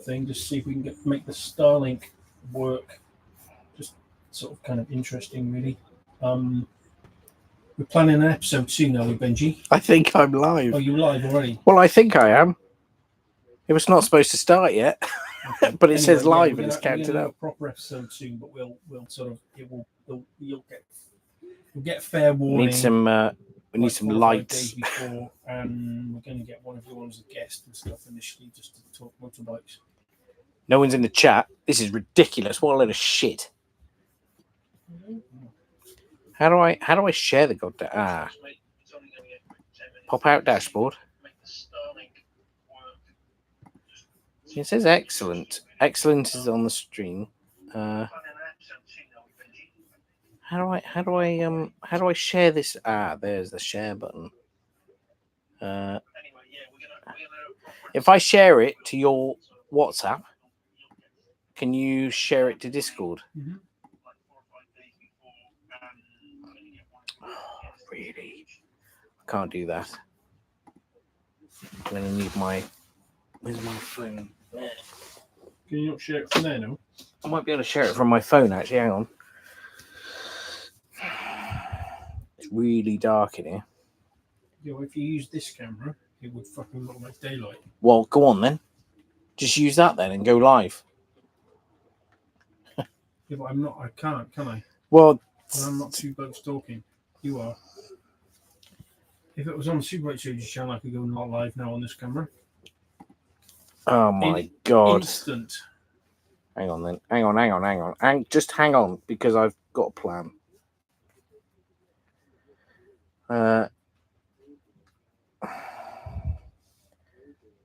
thing, just see if we can make the Starlink work. Just sort of kind of interesting, really. We're planning an episode soon, are we, Benji? I think I'm live. Oh, you're live already? Well, I think I am. It was not supposed to start yet, Okay. but it says yeah, live and it's counted up. A proper episode soon, but we'll sort of you'll get fair warning. We need some lights. Days before, and we're going to get one of you on as a guest and stuff initially, just to talk motorbikes. No one's in the chat. This is ridiculous. What a load of shit. How do I share the goddamn pop out dashboard? It says excellent. Excellent is on the stream. How do I share this? There's the share button. If I share it to your WhatsApp, can you share it to Discord? Mm-hmm. Oh, really? I can't do that. I'm gonna need my. Where's my phone? Can you not share it from there now? I might be able to share it from my phone, actually. Hang on. It's really dark in here. Yeah, well, if you use this camera, it would fucking look like daylight. Well, go on then. Just use that then and go live. Yeah, but I'm not. I can't, can I? Well, and I'm not two blokes talking. You are. If it was on the Super Studios channel, I could go not live now on this camera. Oh my god! Instant. Hang on then. Hang on. Just hang on because I've got a plan.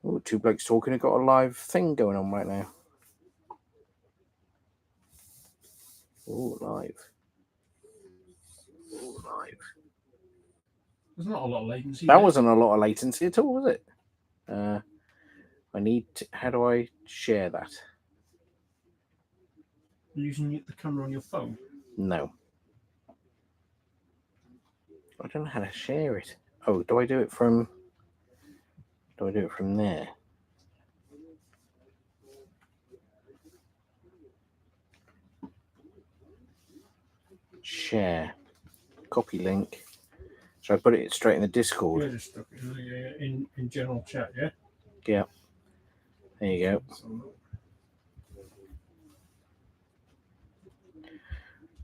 Ooh, two blokes talking. I've got a live thing going on right now. Oh, live. There's not a lot of latency. That wasn't a lot of latency at all, was it? I need to. How do I share that? Using the camera on your phone? No. I don't know how to share it. Oh, do I do it from there? Share. Copy link. Should I put it straight in the Discord? Yeah, just stuck it in general chat, yeah? Yeah. There you go.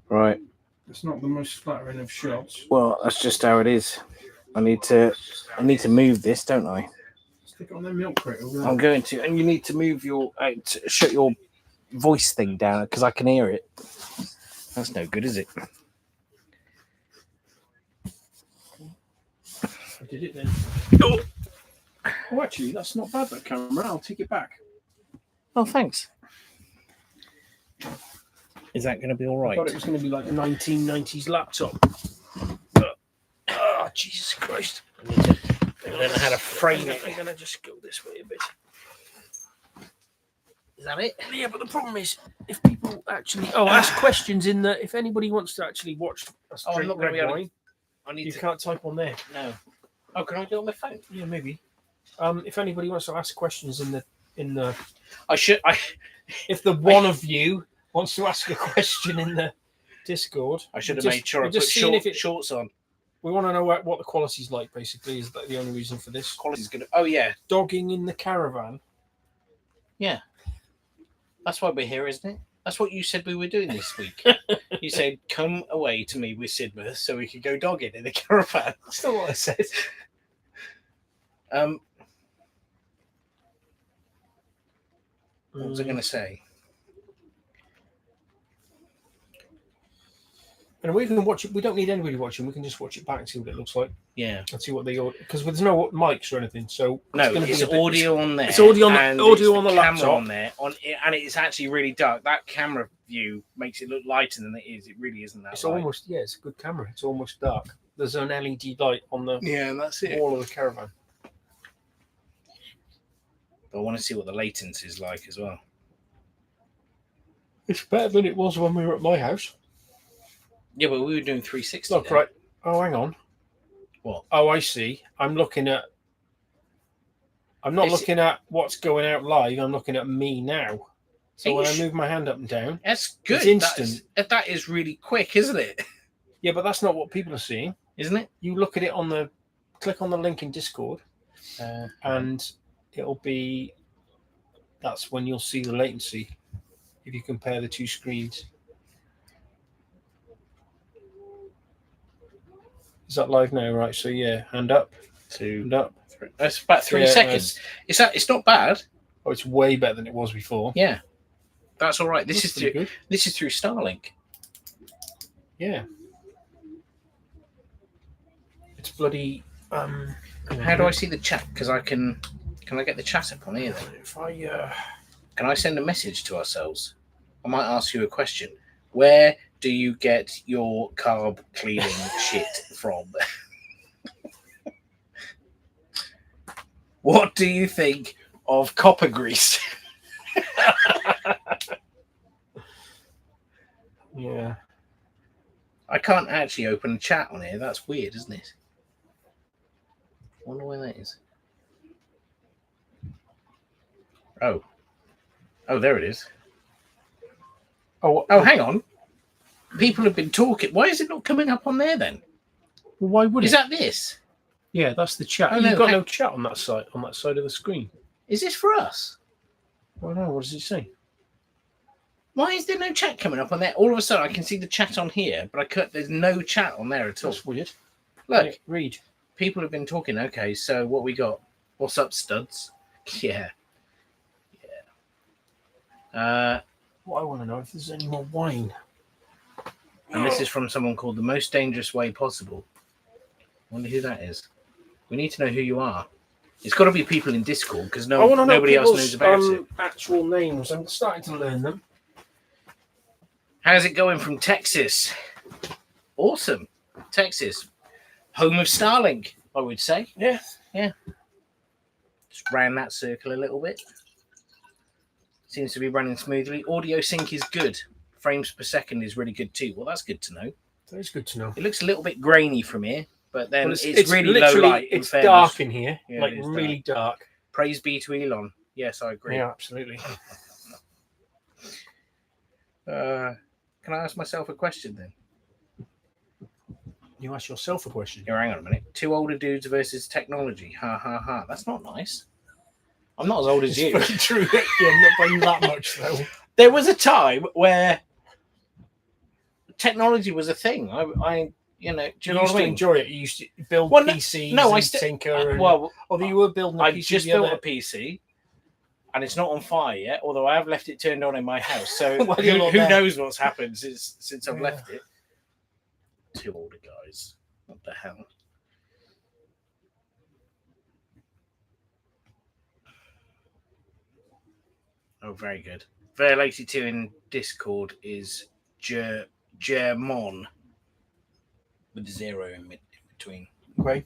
Right. It's not the most flattering of shots. Well, that's just how it is. I need to move this, don't I? Stick it on the milk crate. I'm going to, and you need to move your shut your voice thing down because I can hear it. That's no good, is it? I did it then. Oh, actually, that's not bad, that camera. I'll take it back. Oh, thanks. Is that going to be all right? I thought it was going to be like a 1990s laptop. Oh, Jesus Christ. I don't know how to frame it. I'm going to just go this way a bit. Is that it? Yeah, but the problem is, if people actually... Oh, ask questions in the... If anybody wants to actually watch us drink red wine, you can't type on there. No. Oh, can I do it on my phone? Yeah, maybe. If anybody wants to ask questions in the... If the one of you wants to ask a question in the Discord... I should have made sure I put shorts on. We want to know what the quality's like, basically, is that the only reason for this. Quality's good. Oh, yeah. Dogging in the caravan. Yeah. That's why we're here, isn't it? That's what you said we were doing this week. You said, come away to me with Sidmouth so we could go dogging in the caravan. That's not what I said. What was I going to say? And we can watch it. We don't need anybody watching. We can just watch it back and see what it looks like. Yeah. And see what because there's no mics or anything. So it's audio on there. It's audio on the laptop on there. And it's actually really dark. That camera view makes it look lighter than it is. It really isn't that. It's light. almost it's a good camera. It's almost dark. There's an LED light on the that's it. wall of the caravan. But I want to see what the latency is like as well. It's better than it was when we were at my house. Yeah, but we were doing 360. Look, right. Oh, hang on. What? Oh, I see. I'm looking at I'm not looking at what's going out live. I'm looking at me now. So when I move my hand up and down, that's good. It's instant. That is really quick, isn't it? Yeah, but that's not what people are seeing, isn't it? You look at it click on the link in Discord, and it'll be. That's when you'll see the latency if you compare the two screens. Is that live now? Right. So yeah, hand up, hand up. That's about 3 seconds. It's not bad. Oh, it's way better than it was before. Yeah, that's all right. This is good. This is through Starlink. Yeah. It's bloody. How do I see the chat? Because I can I get the chat up on here then? If I can I send a message to ourselves? I might ask you a question. Where do you get your carb cleaning shit from? What do you think of copper grease? Yeah. I can't actually open a chat on here. That's weird, isn't it? I wonder where that is. Oh, there it is. Oh, hang on. People have been talking. Why is it not coming up on there then? Well, why would it? Is that this? Yeah, that's the chat. Oh, You've got no chat on that side of the screen. Is this for us? Well, no. What does it say? Why is there no chat coming up on there? All of a sudden, I can see the chat on here, but there's no chat on there at all. That's weird. Look, yeah, read. People have been talking. Okay, so what we got? What's up, studs? Yeah. What I want to know if there's any more wine. And this is from someone called The Most Dangerous Way Possible. I wonder who that is. We need to know who you are. It's got to be people in Discord because nobody else knows about it. Actual names. I'm starting to learn them. How's it going from Texas? Awesome. Texas. Home of Starlink, I would say. Yeah. Just round that circle a little bit. Seems to be running smoothly. Audio sync is good. Frames per second is really good too. Well, that's good to know. That is good to know. It looks a little bit grainy from here, but then it's really low light. It's dark in here, yeah, really dark. Praise be to Elon. Yes, I agree. Yeah, absolutely. Can I ask myself a question then? You ask yourself a question. Here, hang on a minute. Two older dudes versus technology. Ha ha ha. That's not nice. I'm not as old as you. It's true. Yeah, not by that much though. There was a time where technology was a thing. I do you know what I mean? Enjoy it. You used to build PCs. No, I tinker. Although you were building a PC. I just built a PC, and it's not on fire yet. Although I have left it turned on in my house, so who knows what's happened since I've left it. Two older guys. What the hell? Oh, very good. Verlated2 in Discord is Germon with a 0 in between. Okay.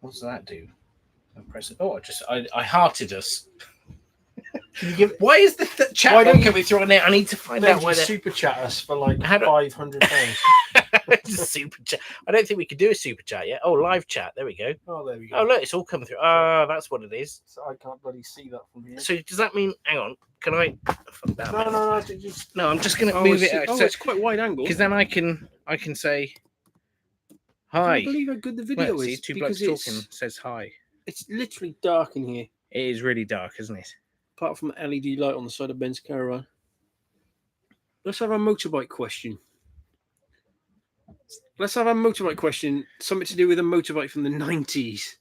What does that do? I press it. Oh, I hearted us. Can you give? Why is the chat not coming through on there? I need to find out why they super chat us for like £500. Super chat. I don't think we could do a super chat yet. Oh, live chat. There we go. Oh, there we go. Oh, look, it's all coming through. Oh, that's what it is. So I can't bloody see that from here. So does that mean? Hang on. Can I? No. I'm just going to move it out. Oh, it's quite wide angle. Because then I can say hi. I can't believe how good the video is. See, two blokes talking says hi. It's literally dark in here. It is really dark, isn't it? Apart from the LED light on the side of Ben's Caravan. Let's have a motorbike question. Something to do with a motorbike from the 90s.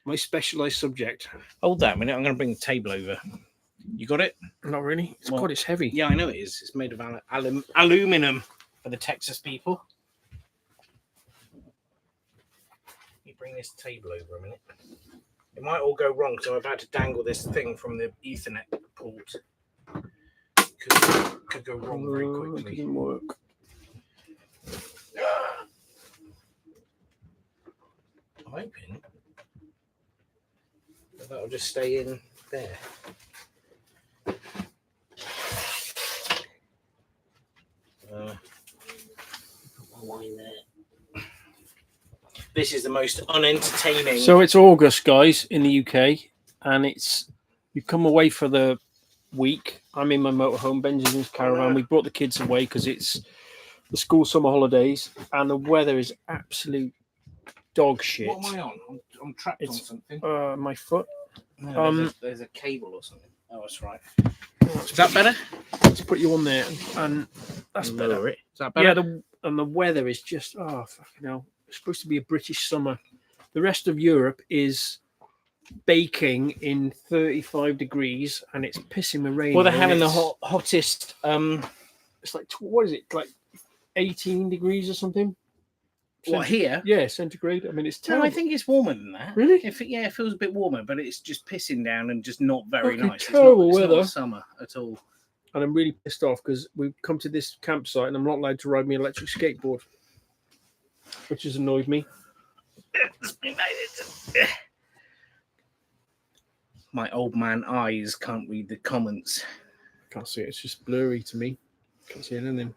My specialised subject. Hold that a minute. I'm going to bring the table over. You got it? Not really. It's heavy. Yeah, I know it is. It's made of aluminum for the Texas people. Let me bring this table over a minute. It might all go wrong, so I'm about to dangle this thing from the Ethernet port. Could go wrong very quickly. It didn't work. I'm hoping that'll just stay in there. Put my wine there. This is the most unentertaining. So it's August, guys, in the UK, and you've come away for the week. I'm in my motorhome, Benji's in his caravan. We brought the kids away because it's the school summer holidays, and the weather is absolute dog shit. What am I on? I'm trapped on something. My foot. No, there's a cable or something. Oh, that's right. Is that better? Let's put you on there, and that's better. Is that better? Yeah, and the weather is just fucking hell. It's supposed to be a British summer. The rest of Europe is baking in 35 degrees, and it's pissing and raining. Well, they're having the hottest. It's like what is it? Like 18 degrees or something. What, here? Yeah, centigrade. I mean, it's terrible. No, I think it's warmer than that. Really? It feels a bit warmer, but it's just pissing down and just not very nice. Terrible it's weather. Not summer at all. And I'm really pissed off because we've come to this campsite and I'm not allowed to ride my electric skateboard, which has annoyed me. My old man eyes can't read the comments. Can't see it. It's just blurry to me. Can't see anything.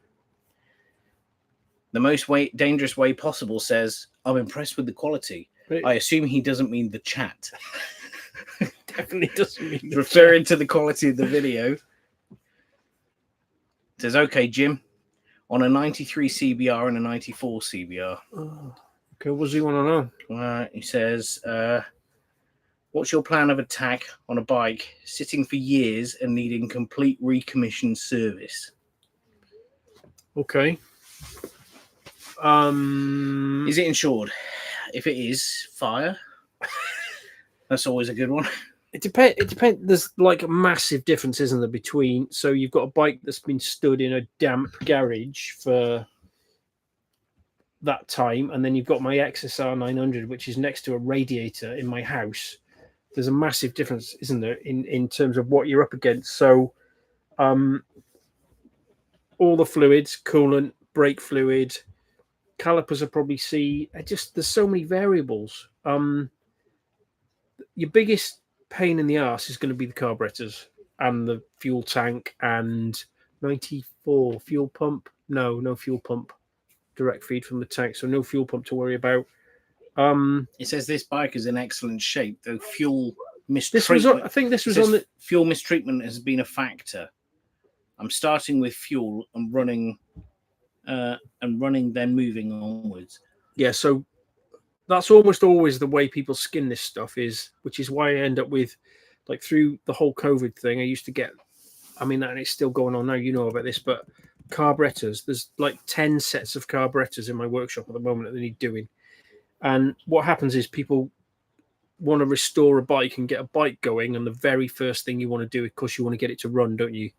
The most dangerous way possible says, I'm impressed with the quality. I assume he doesn't mean the chat. Definitely doesn't mean the referring to the quality of the video. Says, okay, Jim, on a 93 CBR and a 94 CBR. Oh, okay, what does he want to know? He says, what's your plan of attack on a bike sitting for years and needing complete recommissioned service? Okay. Is it insured? If it is, fire. That's always a good one. It depends. There's like massive difference, isn't there, between. So you've got a bike that's been stood in a damp garage for that time, and then you've got my XSR 900, which is next to a radiator in my house. There's a massive difference, isn't there, in terms of what you're up against. So, all the fluids, coolant, brake fluid, calipers are probably there's so many variables. Your biggest pain in the arse is going to be the carburetors and the fuel tank and 94 fuel pump. No fuel pump, direct feed from the tank, so no fuel pump to worry about. It says this bike is in excellent shape, though fuel mistreatment. I think this was on the fuel mistreatment has been a factor. I'm starting with fuel and running, then moving onwards. Yeah, so that's almost always the way people skin this stuff which is why I end up with, like, through the whole COVID thing, I used to get, and it's still going on now, you know about this, but carburetors, there's like 10 sets of carburetors in my workshop at the moment that they need doing. And what happens is people want to restore a bike and get a bike going, and the very first thing you want to do, of course, you want to get it to run, don't you?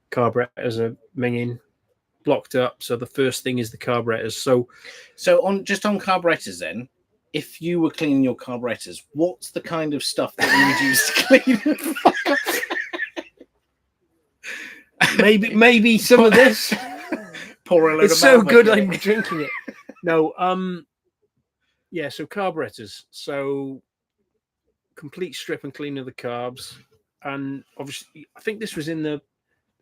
Carburetors are minging, blocked up, so the first thing is the carburetors. So on carburetors then, if you were cleaning your carburetors, what's the kind of stuff that you would use to clean them? maybe some of this. Pour a load it's of so Malbec good in I'm drinking it. No, yeah, so carburetors. So complete strip and clean of the carbs. And obviously, I think there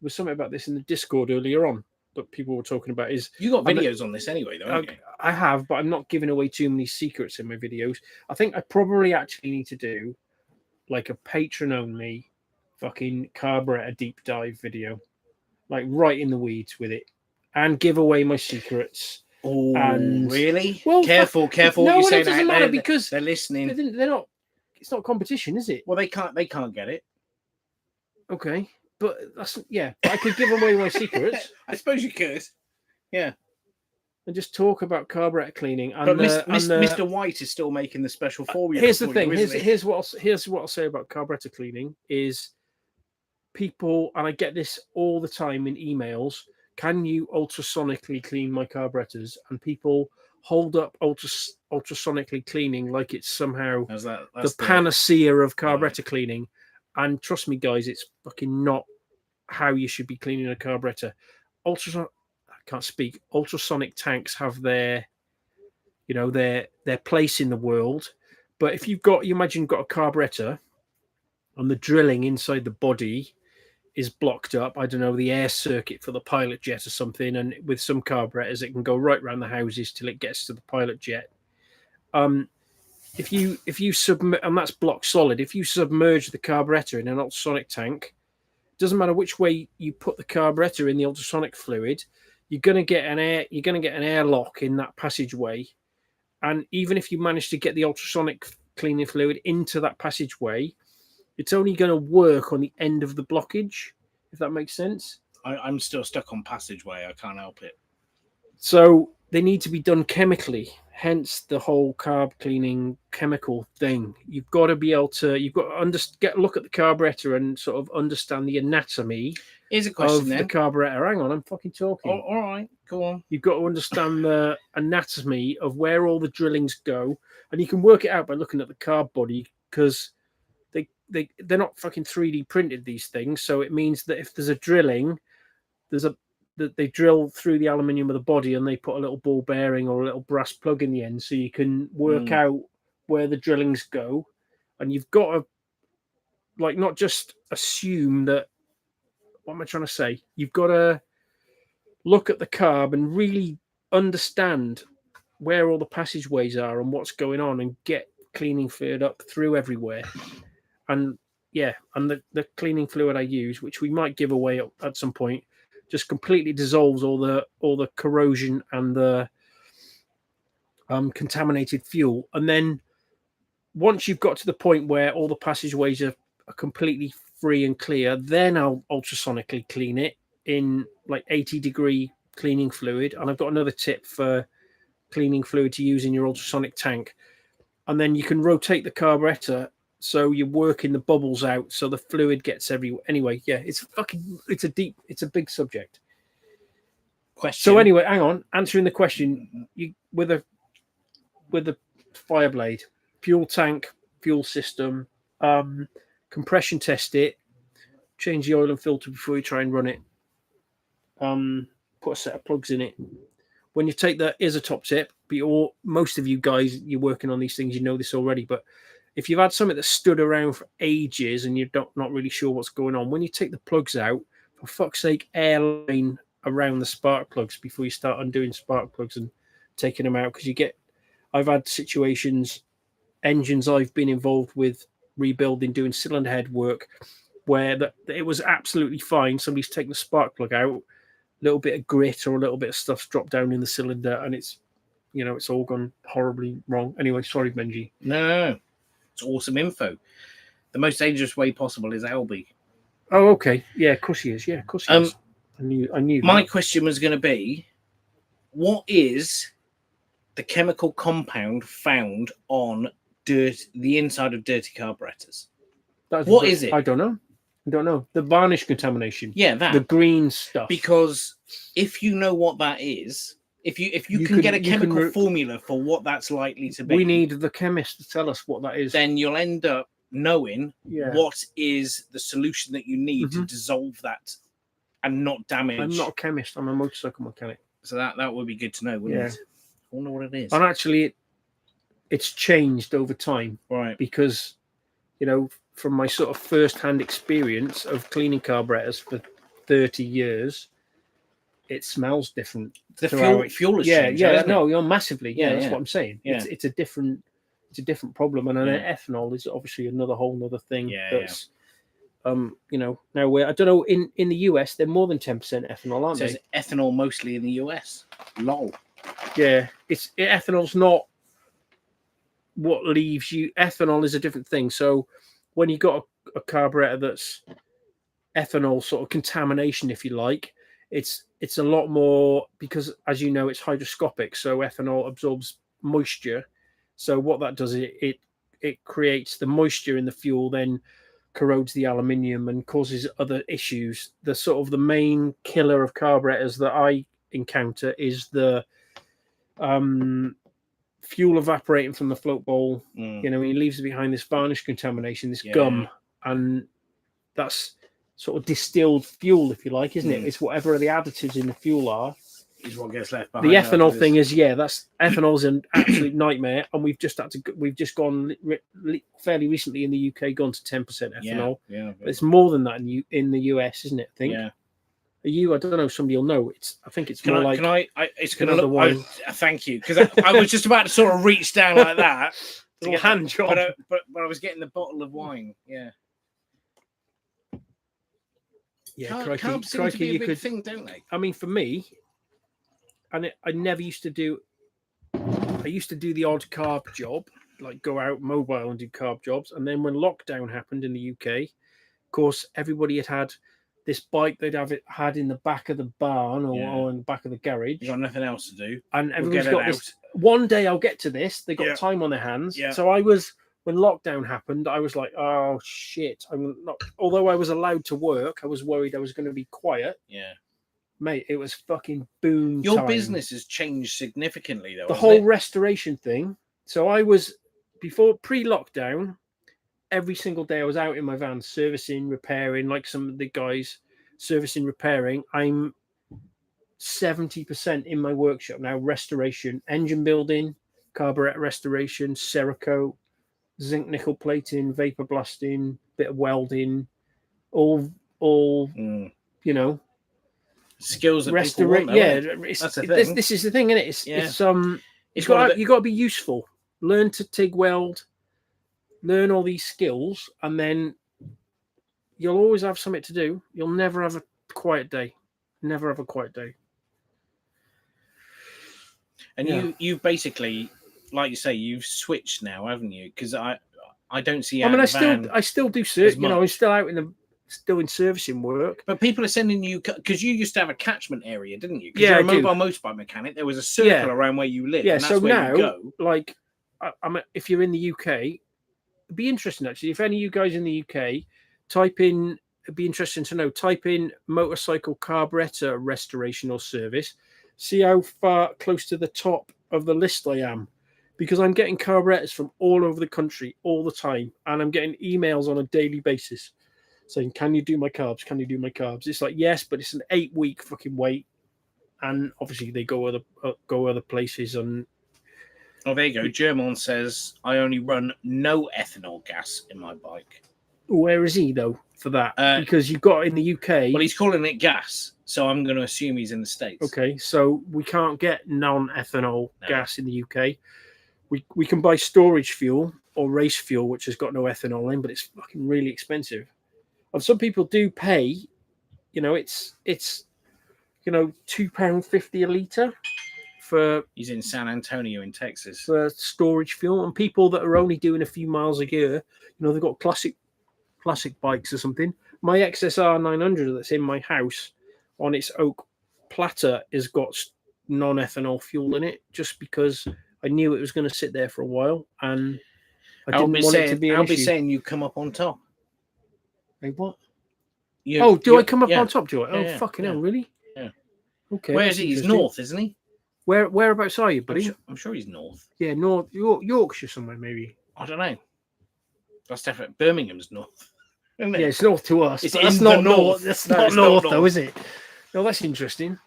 was something about this in the Discord earlier on that people were talking about. You got videos on this anyway, though, haven't you? I have, but I'm not giving away too many secrets in my videos. I think I probably actually need to do like a patron-only fucking carburetor deep dive video, like right in the weeds with it, and give away my secrets. Oh, and really? Well, careful what you say. It doesn't matter because they're listening. They're not. It's not competition, is it? Well, they can't get it. Okay, but but I could give away my secrets. I suppose you could. Yeah. And just talk about carburetor cleaning. And, but Mr. White is still making the special formula. Here's the thing. Here's what I'll say about carburetor cleaning is people, and I get this all the time in emails. Can you ultrasonically clean my carburetors? And people hold up ultrasonically cleaning like it's somehow the panacea of carburetor cleaning. And trust me, guys, it's fucking not how you should be cleaning a carburetor. Ultrasonic tanks have their place in the world. But if you imagine you've got a carburetor and the drilling inside the body is blocked up, I don't know, the air circuit for the pilot jet or something, and with some carburetors it can go right around the houses till it gets to the pilot jet. If you submerge, and that's block solid, if you submerge the carburetor in an ultrasonic tank, doesn't matter which way you put the carburetor in the ultrasonic fluid, you're going to get an airlock in that passageway. And even if you manage to get the ultrasonic cleaning fluid into that passageway, it's only going to work on the end of the blockage, if that makes sense. I'm still stuck on passageway. I can't help it. So they need to be done chemically, hence the whole carb cleaning chemical thing. You've got to be able to, look at the carburetor and sort of understand the anatomy Here's a question of the carburetor. Hang on, I'm fucking talking. Oh, all right, go on. You've got to understand the anatomy of where all the drillings go, and you can work it out by looking at the carb body, because they're not fucking 3D printed, these things. So it means that if there's a drilling, that they drill through the aluminium of the body and they put a little ball bearing or a little brass plug in the end, so you can work out where the drillings go. And you've got to, like, not just assume that, what am I trying to say? You've got to look at the carb and really understand where all the passageways are and what's going on, and get cleaning fluid up through everywhere. And the cleaning fluid I use, which we might give away at some point, just completely dissolves all the corrosion and the contaminated fuel. And then once you've got to the point where all the passageways are completely free and clear, then I'll ultrasonically clean it in like 80-degree cleaning fluid. And I've got another tip for cleaning fluid to use in your ultrasonic tank. And then you can rotate the carburetor so you're working the bubbles out, so the fluid gets everywhere. Anyway, yeah, it's a big subject. Question. So anyway, hang on, answering the question, you with a fire blade, fuel tank, fuel system, compression test it, change the oil and filter before you try and run it. Put a set of plugs in it. When you take that, is a top tip, but most of you guys, you're working on these things, you know this already, but if you've had something that stood around for ages and you're not really sure what's going on, when you take the plugs out, for fuck's sake, airline around the spark plugs before you start undoing spark plugs and taking them out. Because I've had situations, engines I've been involved with rebuilding, doing cylinder head work, where it was absolutely fine. Somebody's taken the spark plug out, a little bit of grit or a little bit of stuff's dropped down in the cylinder, and it's all gone horribly wrong. Anyway, sorry, Benji. No. It's awesome info. The most dangerous way possible is Albie. Oh, okay. Yeah, of course he is. Yeah, of course he is. I knew. My question was going to be, what is the chemical compound found on the inside of dirty carburetors? What is it? I don't know. The varnish contamination. Yeah, that. The green stuff. Because if you know what that is, if you can get a chemical formula for what that's likely to be, we need the chemist to tell us what that is. Then you'll end up knowing what is the solution that you need to dissolve that and not damage. I'm not a chemist. I'm a motorcycle mechanic. So that would be good to know, wouldn't it? I wonder what it is. And actually, it's changed over time, right? Because from my sort of first-hand experience of cleaning carburetors for 30 years. It smells different. The fuel is changed, massively. Yeah, that's what I'm saying. Yeah. It's a different problem, and ethanol is obviously another thing. That's now where I don't know in the US they're more than 10% ethanol, aren't they? Ethanol mostly in the US. Lol. Yeah, ethanol's not what leaves you. Ethanol is a different thing. So when you got a carburetor that's ethanol sort of contamination, if you like. It's a lot more because, as you know, it's hygroscopic. So ethanol absorbs moisture. So what that does is it creates the moisture in the fuel, then corrodes the aluminium and causes other issues. The main killer of carburetors that I encounter is the fuel evaporating from the float bowl. It leaves behind this varnish contamination, this gum, and that's sort of distilled fuel, if you like, isn't it? It's whatever the additives in the fuel are. Is what gets left behind. The ethanol thing is, ethanol's an absolute nightmare, and we've just gone fairly recently in the UK gone to 10% ethanol. Yeah. But it's more than that in the US, isn't it? I think. Yeah. you? I don't know. Somebody will know. I think it's Can more I? like. It's going to another look. one. Thank you, because I was just about to sort of reach down like that to get hand job. but I was getting the bottle of wine. Yeah. Yeah, carbs seem to be a big thing, don't they? I mean, for me, and I never used to do. I used to do the odd carb job, like go out mobile and do carb jobs. And then when lockdown happened in the UK, of course, everybody had this bike they'd had in the back of the barn or in the back of the garage. You got nothing else to do. And everybody's got this. One day I'll get to this. They got time on their hands. Yeah. So when lockdown happened, I was like, oh shit. I'm not, although I was allowed to work, I was worried I was going to be quiet. Yeah. Mate, it was fucking boom. Your business has changed significantly, though. The whole restoration thing. So I was, before pre-lockdown, every single day I was out in my van servicing, repairing, like some of the guys servicing, repairing. I'm 70% in my workshop now. Restoration, engine building, carburetor restoration, Cerakote, zinc nickel plating, vapor blasting, bit of welding, all you know. Skills that people want, that's the thing. This is the thing, isn't it? You got to be useful. Learn to TIG weld, learn all these skills, and then you'll always have something to do. You'll never have a quiet day. Never have a quiet day. And you basically, like you say, you've switched now, haven't you? Because I don't see. I still do service. You know, I'm still out still in servicing work. But people are sending you, because you used to have a catchment area, didn't you? Because you're a mobile motorbike mechanic. There was a circle around where you live. Yeah, and that's so where now, you go. like, if you're in the UK, it'd be interesting actually. If any of you guys in the UK it'd be interesting to know, type in motorcycle carburetor restoration or service. See how far close to the top of the list I am. Because I'm getting carburetors from all over the country all the time. And I'm getting emails on a daily basis saying, can you do my carbs? Can you do my carbs? It's like, yes, but it's an 8-week fucking wait. And obviously they go other places. And oh, there you go. German says, I only run no ethanol gas in my bike. Where is he, though, for that? Because you've got in the UK... Well, he's calling it gas, so I'm going to assume he's in the States. Okay, so we can't get non-ethanol gas in the UK. We can buy storage fuel or race fuel, which has got no ethanol in, but it's fucking really expensive. And some people do pay, you know, it's £2.50 a litre for... He's in San Antonio in Texas. For storage fuel. And people that are only doing a few miles a year, you know, they've got classic bikes or something. My XSR 900 that's in my house on its oak platter has got non-ethanol fuel in it, just because I knew it was going to sit there for a while, and I didn't want it to be an issue. I'll be saying you come up on top. Hey, what? Do I come up on top, Joy? Oh, fucking hell, really? Yeah. Okay. Where is he? He's north, isn't he? Whereabouts are you, buddy? I'm sure he's north. Yeah, north Yorkshire somewhere, maybe. I don't know. That's definitely Birmingham's north. Isn't it? Yeah, it's north to us. It's not north. That's not north, though, is it? No, that's interesting.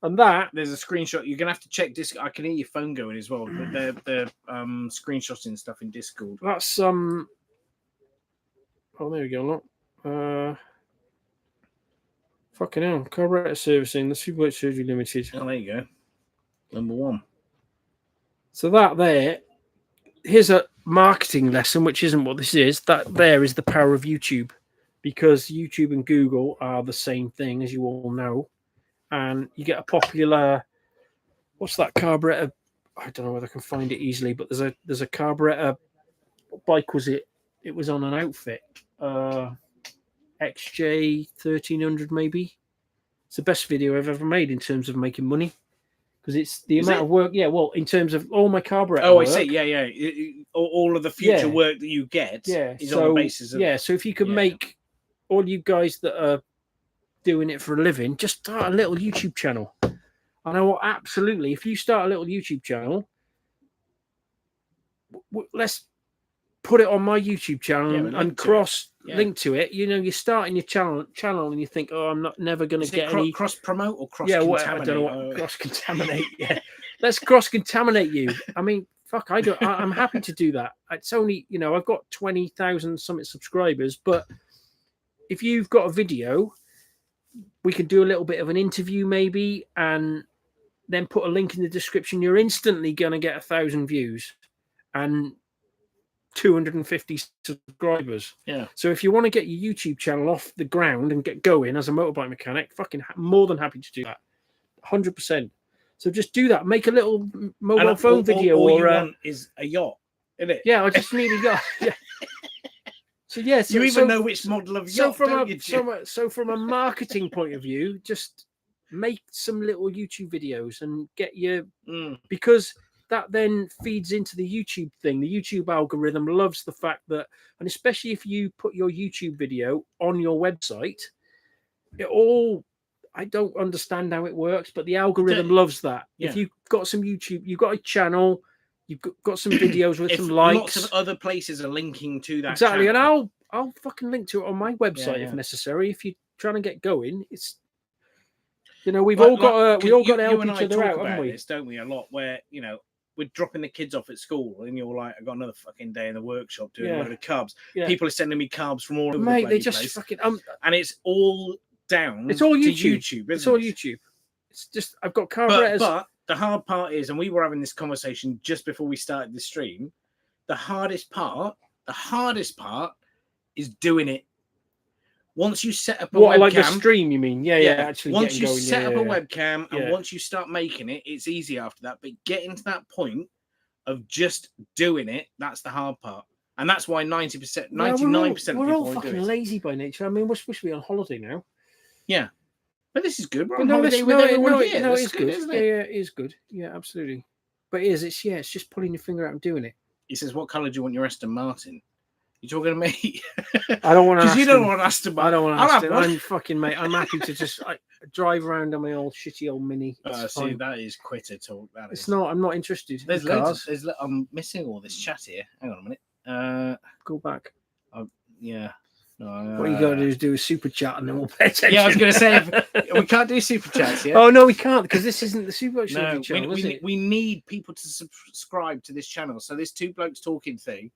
And there's a screenshot. You're gonna have to check Discord. I can hear your phone going as well. But they're screenshotting stuff in Discord. That's Oh, there we go. Look. Fucking hell. Carburetor servicing. The Sidmouth Surgery Limited. Oh, there you go. Number 1. So here's a marketing lesson, which isn't what this is. That there is the power of YouTube, because YouTube and Google are the same thing, as you all know. And you get a popular, what's that carburetor? I don't know whether I can find it easily, but there's a carburetor. What bike was it? It was on an outfit. XJ 1300 maybe. It's the best video I've ever made in terms of making money, because it's the amount of work. Yeah, well, in terms of all my carburetor work, I see. Yeah. All of the future work that you get is on the basis of... Yeah, so if you can make, all you guys that are doing it for a living, just start a little YouTube channel. And I will absolutely, if you start a little YouTube channel, let's put it on my YouTube channel and link to it. You know, you're starting your channel and you think, oh, I'm never going to get any cross promote or cross contaminate. I don't know what cross contaminate. Yeah, let's cross contaminate you. I mean, fuck, I'm happy to do that. It's only, you know, I've got 20,000 something subscribers, but if you've got a video we could do a little bit of an interview maybe, and then put a link in the description. You're instantly going to get 1,000 views and 250 subscribers. Yeah. So if you want to get your YouTube channel off the ground and get going as a motorbike mechanic, fucking more than happy to do that. 100%. So just do that. Make a little mobile phone video. All you want is a yacht, isn't it? Yeah, I just need a yacht. Yeah. So yeah, you even know which model of yacht. So from a marketing point of view, just make some little YouTube videos and get your because that then feeds into the YouTube thing. The YouTube algorithm loves the fact that, and especially if you put your YouTube video on your website, I don't understand how it works, but the algorithm loves that. Yeah. If you've got some YouTube, you've got a channel, you've got some videos with some likes. Lots of other places are linking to that. Exactly, channel. And I'll fucking link to it on my website if necessary. If you're trying to get going, it's we've all got to help each other out, haven't we? This, don't we? A lot where we're dropping the kids off at school, and you're like, I got another fucking day in the workshop doing a load of carbs. Yeah. People are sending me carbs from all over the place. They just fucking and it's all down. It's all YouTube. It's all YouTube. It's just I've got carburetors. But the hard part is, and we were having this conversation just before we started the stream. The hardest part is doing it. Once you set up a webcam, like a stream, you mean? Yeah. Actually, once you set up a webcam and once you start making it, it's easy after that. But getting to that point of just doing it, that's the hard part, and that's why 99% of people we're all fucking lazy by nature. I mean, we're supposed to be on holiday now. Yeah, but this is good. We're on holiday with everyone here. No, it's good. Isn't it? Yeah, it is good. Yeah, absolutely. But it's just pulling your finger out and doing it. He says, "What colour do you want your Aston Martin?" You talking to me? I don't want to. Because you don't want Aston Martin. I don't want Aston. I'm fucking mate. I'm happy to just drive around on my old shitty old Mini. See, that is quitter talk. It's not. I'm not interested. There's loads. I'm missing all this chat here. Hang on a minute. Go back. Yeah. What you got to do is do a super chat and then we'll pay attention. Yeah, I was going to say we can't do super chats yet. Oh no, we can't because this isn't the super chat channel. We need people to subscribe to this channel. So this Two Blokes Talking thing.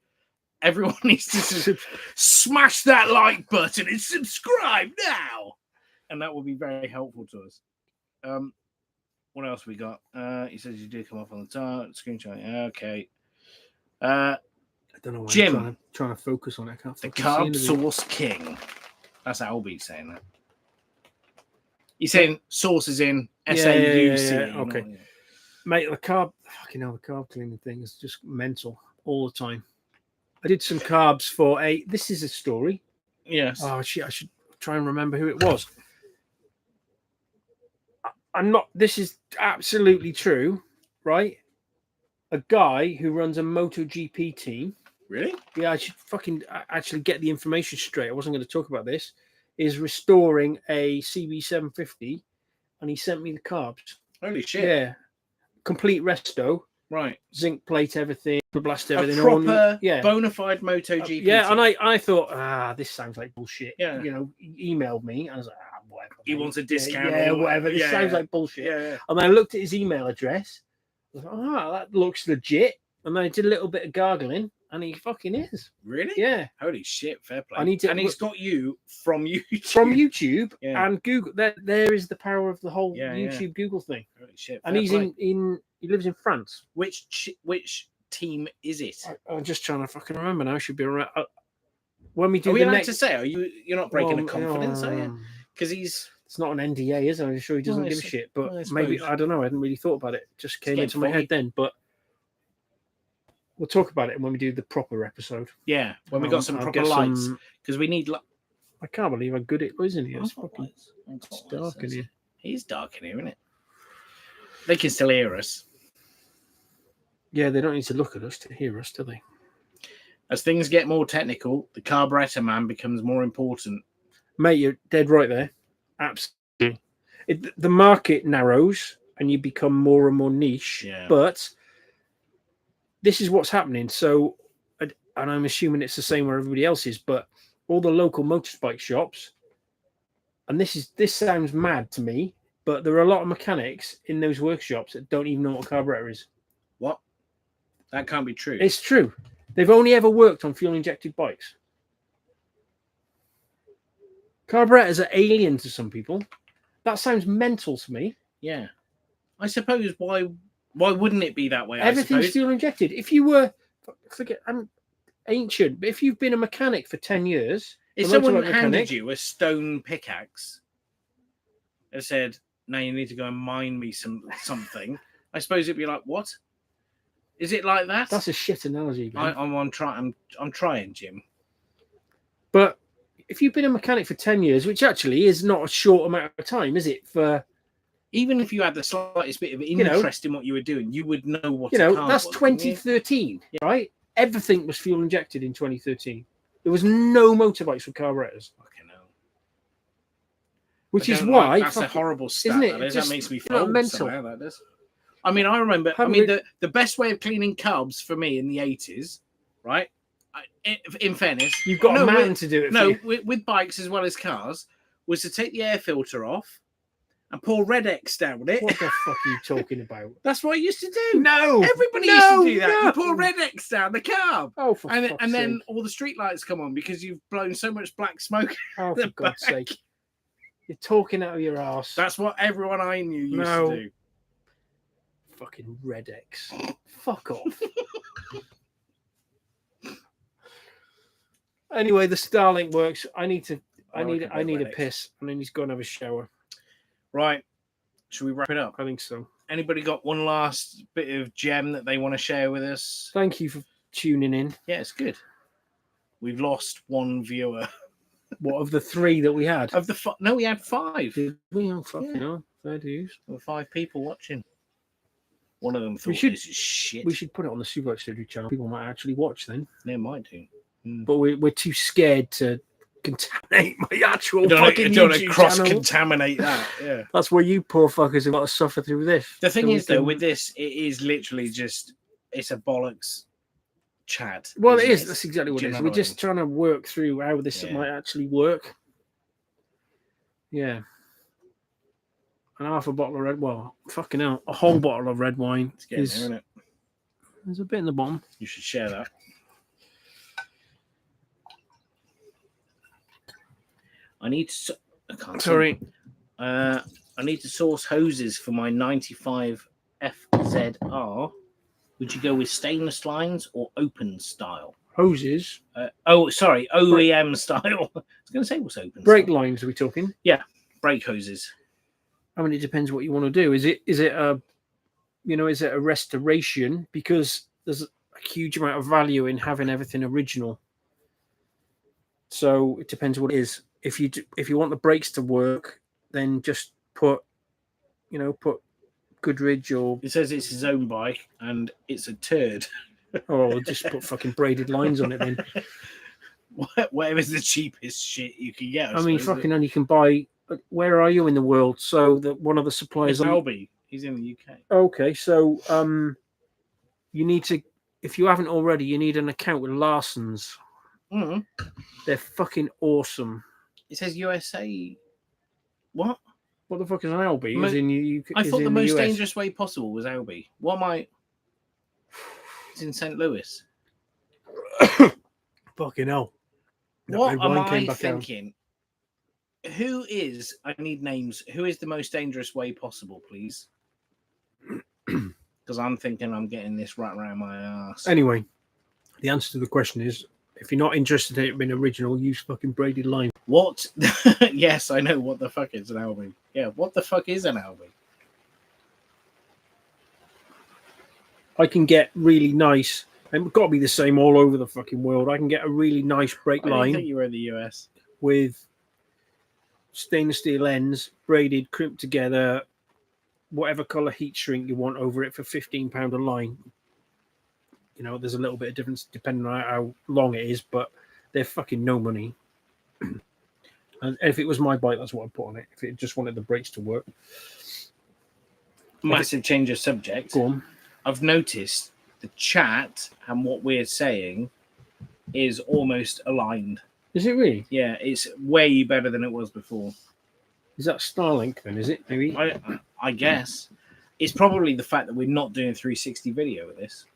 Everyone needs to smash that like button and subscribe now, and that will be very helpful to us. What else we got? He says you do come up on the screenshot. Okay. I don't know why Jim, I'm trying to focus on it. I can't the Carb Sauce King. That's Albie saying that. He's saying sauce is in SAUC. Yeah. Okay. Mate, the carb cleaning thing is just mental all the time. I did some carbs for this is a story. Yes. Oh shit, I should try and remember who it was. I'm not, this is absolutely true, right? A guy who runs a MotoGP team. Really? Yeah, I should fucking actually get the information straight. I wasn't going to talk about this. Is restoring a CB750 and he sent me the carbs. Holy shit. Yeah. Complete resto. Right. Zinc plate, everything, blast everything. A proper bona fide MotoGP. Yeah, and I thought, this sounds like bullshit. Yeah. He emailed me. I was like, whatever. He wants a discount. Yeah, whatever. This sounds like bullshit. Yeah. And I looked at his email address. I was like, that looks legit. And I did a little bit of gargling, and he fucking is. Really? Yeah. Holy shit, fair play. And he's got you from YouTube. From YouTube and Google. There is the power of the whole YouTube Google thing. Holy shit. And he's he lives in France. Which team is it? I'm just trying to fucking remember now. I should be around. When we do are we allowed to say? You're not breaking the confidence, are you? Because it's not an NDA, is it? I'm sure he doesn't give a shit. But maybe I don't know. I hadn't really thought about it. It just came into my head then. But we'll talk about it when we do the proper episode. Yeah, when we got some proper lights, because we need. I can't believe how good it was, isn't it? It's dark in here. It is dark in here, isn't it? They can still hear us. Yeah, they don't need to look at us to hear us, do they? As things get more technical, the carburetor man becomes more important. Mate, you're dead right there. Absolutely. The market narrows and you become more and more niche. Yeah. But this is what's happening. So, and I'm assuming it's the same where everybody else is, but all the local motorbike shops, and this sounds mad to me, but there are a lot of mechanics in those workshops that don't even know what a carburetor is. What? That can't be true. It's true. They've only ever worked on fuel-injected bikes. Carburetors are alien to some people. That sounds mental to me. Yeah. I suppose why wouldn't it be that way? Everything's fuel injected. If you were, forget, I'm ancient, but if you've been a mechanic for 10 years, if someone handed you a stone pickaxe and said, "Now you need to go and mine me something," I suppose it'd be like, "What? Is it like that?" That's a shit analogy, man. I'm trying, Jim. But if you've been a mechanic for 10 years, which actually is not a short amount of time, is it? For even if you had the slightest bit of interest in what you were doing, you would know what. That's 2013, right? Everything was fuel injected in 2013. There was no motorbikes with carburetors. Fucking hell. Which is why that's a horrible stat. Isn't it? That makes me feel mental. Somehow, that does. I mean, I remember. The best way of cleaning cubs for me in the 80s, right? In fairness, you've got a man to do it. No, with bikes as well as cars, was to take the air filter off and pour Red X down it. What the fuck are you talking about? That's what I used to do. No, everybody used to do that. No. You pour Red X down the carb. Oh, for fuck's sake. And then all the street lights come on because you've blown so much black smoke. Oh, for God's sake! You're talking out of your ass. That's what everyone I knew used to do. Fucking Red X. Fuck off. Anyway, the Starlink works. I need a piss, and then he's going to have a shower. Right. Should we wrap it up? I think so. Anybody got one last bit of gem that they want to share with us? Thank you for tuning in. Yeah, it's good. We've lost one viewer. What, of the 3 that we had? No, we had 5. Did we? Oh, fucking hell. Fair dues. There were 5 people watching. One of them thought this is shit. We should put it on the Superbike Studio channel. People might actually watch then. They might do. But we're too scared to contaminate my actual fucking YouTube channel. Cross-contaminate that, yeah. That's where you poor fuckers have got to suffer through this. The thing is, though, with this, it is literally just, it's a bollocks chat. Well, it is. That's exactly what it is. We're just trying to work through how this might actually work. Yeah. And half a bottle of red, fucking hell, a whole bottle of red wine. It's getting there, isn't it? There's a bit in the bottom. You should share that. I need to. I need to source hoses for my 95 FZR. Would you go with stainless lines or open style? Hoses? OEM style. I was going to say what's open. Brake lines, are we talking? Yeah, brake hoses. I mean, it depends what you want to do. Is it a restoration? Because there's a huge amount of value in having everything original. So it depends what it is. If you want the brakes to work, then just put Goodrich or. It says it's his own bike and it's a turd. Oh, just put fucking braided lines on it then. Whatever's the cheapest shit you can get. I mean, fucking hell, you can buy. Where are you in the world? So that one of the suppliers. Albie. He's in the UK. Okay, so you need to, if you haven't already, you need an account with Larson's. Mm-hmm. They're fucking awesome. It says USA. What? What the fuck is an Albie? I thought the most dangerous way possible was Albie. What am I? It's in St. Louis. Fucking hell. What am I thinking? Who is, I need names, who is the most dangerous way possible, please? Because I'm thinking I'm getting this right around my ass. Anyway, the answer to the question is, if you're not interested in it being original, use fucking braided line. What? Yes, I know what the fuck is an Albie. Yeah, what the fuck is an Albie? I can get really nice, and it's got to be the same all over the fucking world. I can get a really nice brake line. I think you were in the US. With stainless steel ends, braided, crimped together, whatever color heat shrink you want over it for £15 a line. You know, there's a little bit of difference depending on how long it is, but they're fucking no money. And if it was my bike, that's what I'd put on it. If it just wanted the brakes to work. Massive change of subject. Go on. I've noticed the chat and what we're saying is almost aligned. Is it really? Yeah, it's way better than it was before. Is that Starlink then, is it? Maybe? I guess. It's probably the fact that we're not doing 360 video with this.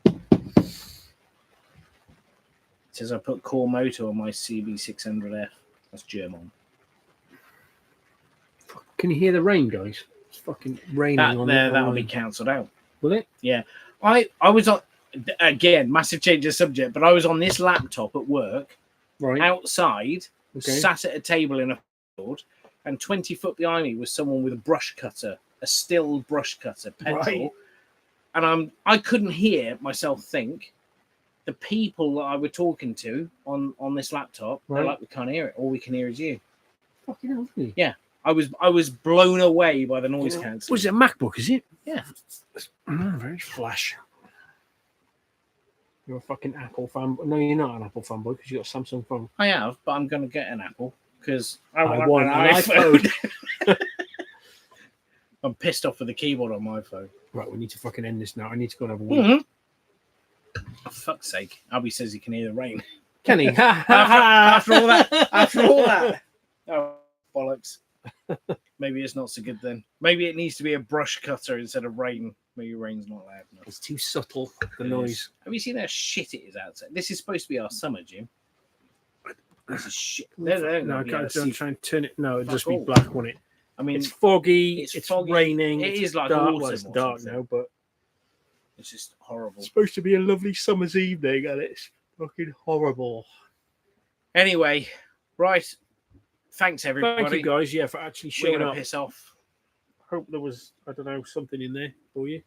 It says I put Core Moto on my CB600F. That's German. Can you hear the rain, guys? It's fucking raining on there. That'll be cancelled out. Will it? Yeah. I was on, again, massive change of subject, but I was on this laptop at work, Right. outside, Okay. sat at a table in a field, and 20 foot behind me was someone with a brush cutter, a still brush cutter, pencil. Right. And I couldn't hear myself think. The people that I were talking to on this laptop, they're like, we can't hear it. All we can hear is you. Fucking hell, really? Yeah. I was blown away by the noise cancelling. Was it a MacBook, is it? Yeah. Very flash. You're a fucking Apple fan. No, you're not an Apple fanboy because you got a Samsung phone. I have, but I'm going to get an Apple because I want an iPhone. I'm pissed off with the keyboard on my phone. Right, we need to fucking end this now. I need to go and have a wee. For fuck's sake. Albie says he can hear the rain. Can he? after all that. Oh, bollocks. Maybe it's not so good then. Maybe it needs to be a brush cutter instead of rain. Maybe rain's not loud enough. It's too subtle, the noise. Have you seen how shit it is outside? This is supposed to be our summer, Jim. This is shit. No, I can't try and turn it. No, it'll just be all. black, won't it? I mean, it's foggy. It's It's foggy. raining. It is like dark. autumn Well, it's or dark something. now, but it's just horrible. it's supposed to be a lovely summer's evening, and it's fucking horrible. Anyway, right. Thanks, everybody. Thank you, guys. Yeah, for actually We're showing gonna up. piss off. Hope there was, I don't know, something in there for you.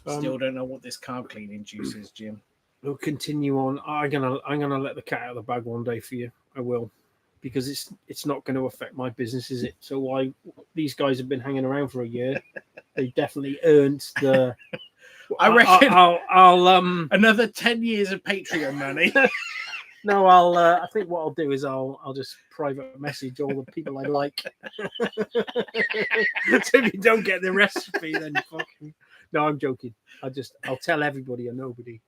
Still don't know what this carb cleaning juice is, Jim. We'll continue on. I'm gonna let the cat out of the bag one day for you. I will, because it's not going to affect my business, is it? So why these guys have been hanging around for a year? They definitely earned the. I reckon I'll another 10 years of Patreon money. No, I think what I'll do is I'll just private message all the people I like. So if you don't get the recipe, then fucking. No, I'm joking. I'll tell everybody or nobody.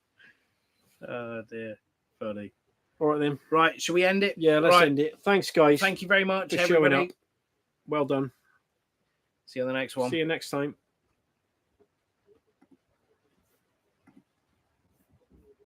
Oh dear, funny. All right then. Right, shall we end it? Yeah, let's end it. Thanks, guys. Thank you very much, for everybody. showing up. Well done. See you on the next one. See you next time.